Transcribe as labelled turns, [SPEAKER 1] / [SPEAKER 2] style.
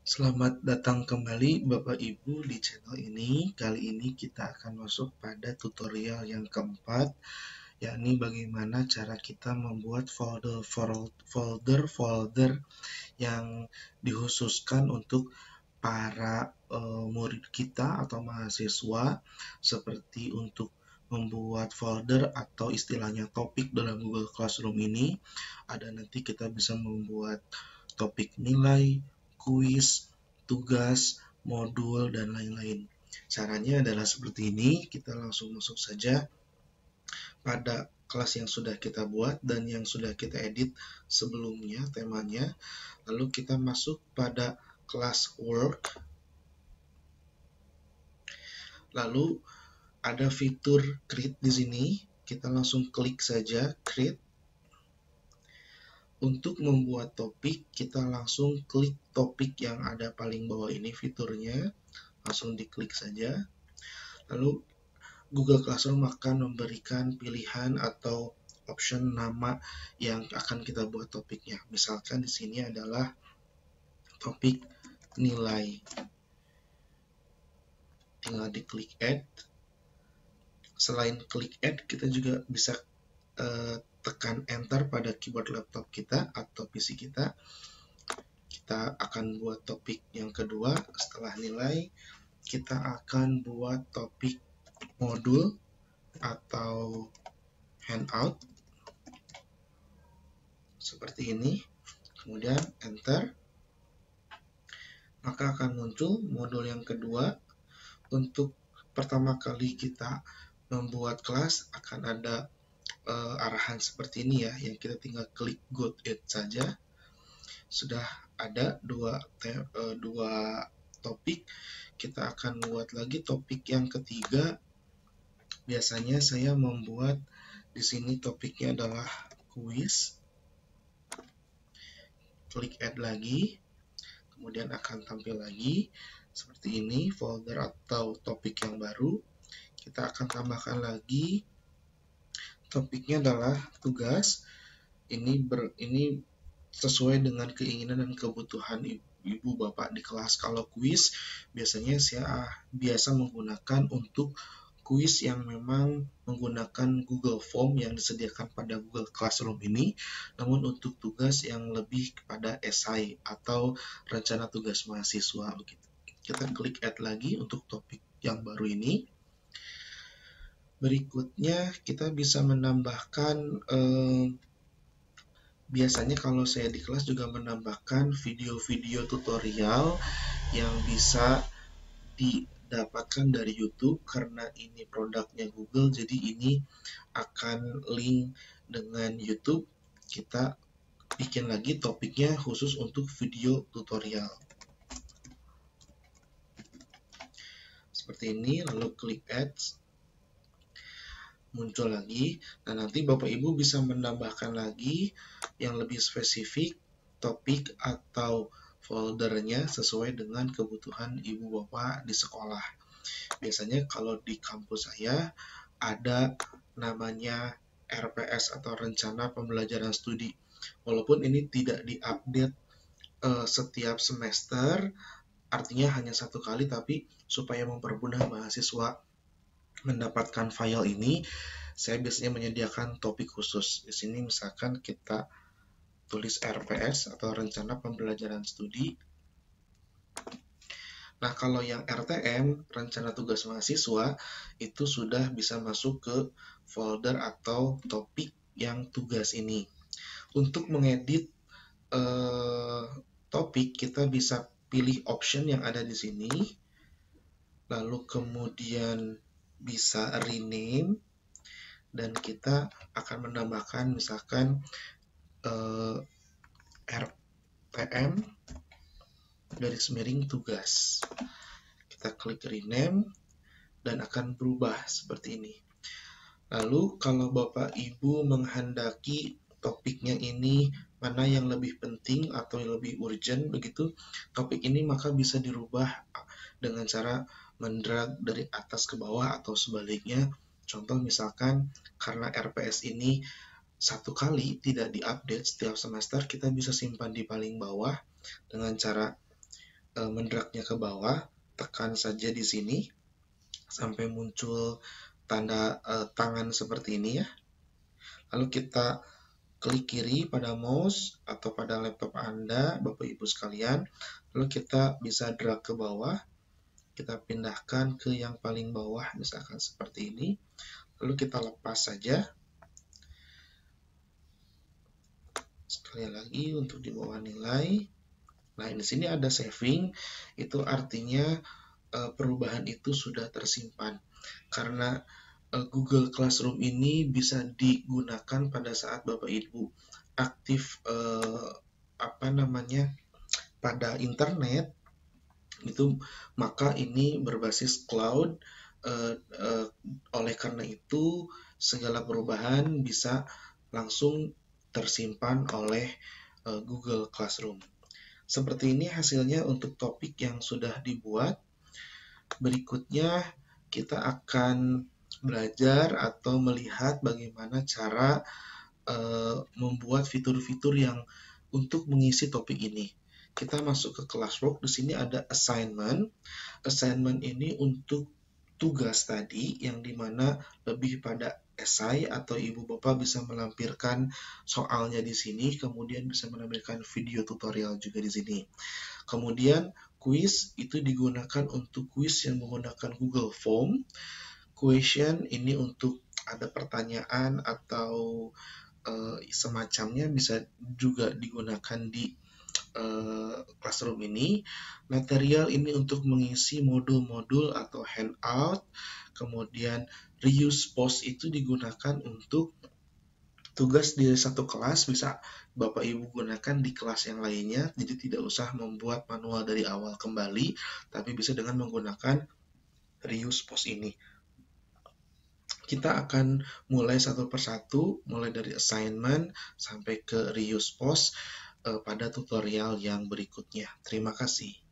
[SPEAKER 1] Selamat datang kembali Bapak Ibu di channel ini. Kali ini kita akan masuk pada tutorial yang keempat, yakni bagaimana cara kita membuat folder-folder yang dikhususkan untuk para murid kita atau mahasiswa, seperti untuk membuat folder atau istilahnya topik dalam Google Classroom ini. Ada nanti kita bisa membuat topik nilai, kuis, tugas, modul, dan lain-lain. Caranya adalah seperti ini. Kita langsung masuk saja pada kelas yang sudah kita buat dan yang sudah kita edit sebelumnya temanya. Lalu kita masuk pada kelas work. Lalu ada fitur create di sini. Kita langsung klik saja create. Untuk membuat topik, kita langsung klik topik yang ada paling bawah ini fiturnya. Langsung diklik saja. Lalu Google Classroom akan memberikan pilihan atau option nama yang akan kita buat topiknya. Misalkan di sini adalah topik nilai. Tinggal diklik add. Selain klik add, kita juga bisa tekan enter pada keyboard laptop kita atau PC kita. Kita akan buat topik yang kedua. Setelah nilai, kita akan buat topik modul atau handout seperti ini. Kemudian enter, maka akan muncul modul yang kedua. Untuk pertama kali kita membuat kelas akan ada arahan seperti ini ya, yang kita tinggal klik go to it saja. Sudah ada dua topik. Kita akan buat lagi topik yang ketiga. Biasanya saya membuat di sini topiknya adalah kuis. Klik add lagi, kemudian akan tampil lagi seperti ini folder atau topik yang baru. Kita akan tambahkan lagi topiknya adalah tugas. Ini sesuai dengan keinginan dan kebutuhan ibu bapak di kelas. Kalau kuis biasanya saya biasa menggunakan untuk kuis yang memang menggunakan Google Form yang disediakan pada Google Classroom ini. Namun untuk tugas yang lebih kepada esai atau rencana tugas mahasiswa begitu. Kita klik add lagi untuk topik yang baru ini. Berikutnya kita bisa menambahkan biasanya kalau saya di kelas juga menambahkan video-video tutorial yang bisa didapatkan dari YouTube karena ini produknya Google, jadi ini akan link dengan YouTube. Kita bikin lagi topiknya khusus untuk video tutorial seperti ini, lalu klik add, muncul lagi. Nah, nanti Bapak Ibu bisa menambahkan lagi yang lebih spesifik topik atau foldernya sesuai dengan kebutuhan Ibu Bapak di sekolah. Biasanya kalau di kampus saya ada namanya RPS atau Rencana Pembelajaran Studi. Walaupun ini tidak diupdate setiap semester, artinya hanya satu kali, tapi supaya mempermudah mahasiswa mendapatkan file ini, saya biasanya menyediakan topik khusus. Di sini misalkan kita tulis RPS atau Rencana Pembelajaran Studi. Nah, kalau yang RTM, Rencana Tugas Mahasiswa, itu sudah bisa masuk ke folder atau topik yang tugas ini. Untuk mengedit topik, kita bisa pilih option yang ada di sini. Lalu kemudian bisa rename, dan kita akan menambahkan misalkan RTM garis miring tugas. Kita klik rename dan akan berubah seperti ini. Lalu kalau Bapak Ibu menghendaki topiknya ini mana yang lebih penting atau yang lebih urgent begitu topik ini, maka bisa dirubah dengan cara mendrag dari atas ke bawah atau sebaliknya. Contoh misalkan karena RPS ini satu kali tidak diupdate setiap semester, kita bisa simpan di paling bawah dengan cara mendragnya ke bawah, tekan saja di sini sampai muncul tanda tangan seperti ini ya. Lalu kita klik kiri pada mouse atau pada laptop Anda, Bapak Ibu sekalian. Lalu kita bisa drag ke bawah, kita pindahkan ke yang paling bawah, misalkan seperti ini. Lalu kita lepas saja. Sekali lagi untuk di bawah nilai. Nah, di sini ada saving, itu artinya perubahan itu sudah tersimpan. Karena Google Classroom ini bisa digunakan pada saat Bapak Ibu aktif pada internet itu, maka ini berbasis cloud. Oleh karena itu segala perubahan bisa langsung tersimpan oleh Google Classroom. Seperti ini hasilnya untuk topik yang sudah dibuat. Berikutnya kita akan belajar atau melihat bagaimana cara membuat fitur-fitur yang untuk mengisi topik ini. Kita masuk ke classwork. Di sini ada assignment. Assignment ini untuk tugas tadi yang dimana lebih pada esai atau ibu bapak bisa melampirkan soalnya di sini, kemudian bisa menampilkan video tutorial juga di sini. Kemudian quiz itu digunakan untuk quiz yang menggunakan Google Form. Question ini untuk ada pertanyaan atau semacamnya, bisa juga digunakan di Classroom ini. Material ini untuk mengisi modul-modul atau handout. Kemudian reuse post itu digunakan untuk tugas di satu kelas, bisa Bapak Ibu gunakan di kelas yang lainnya, jadi tidak usah membuat manual dari awal kembali, tapi bisa dengan menggunakan reuse post ini. Kita akan mulai satu persatu, mulai dari assignment sampai ke reuse post pada tutorial yang berikutnya. Terima kasih.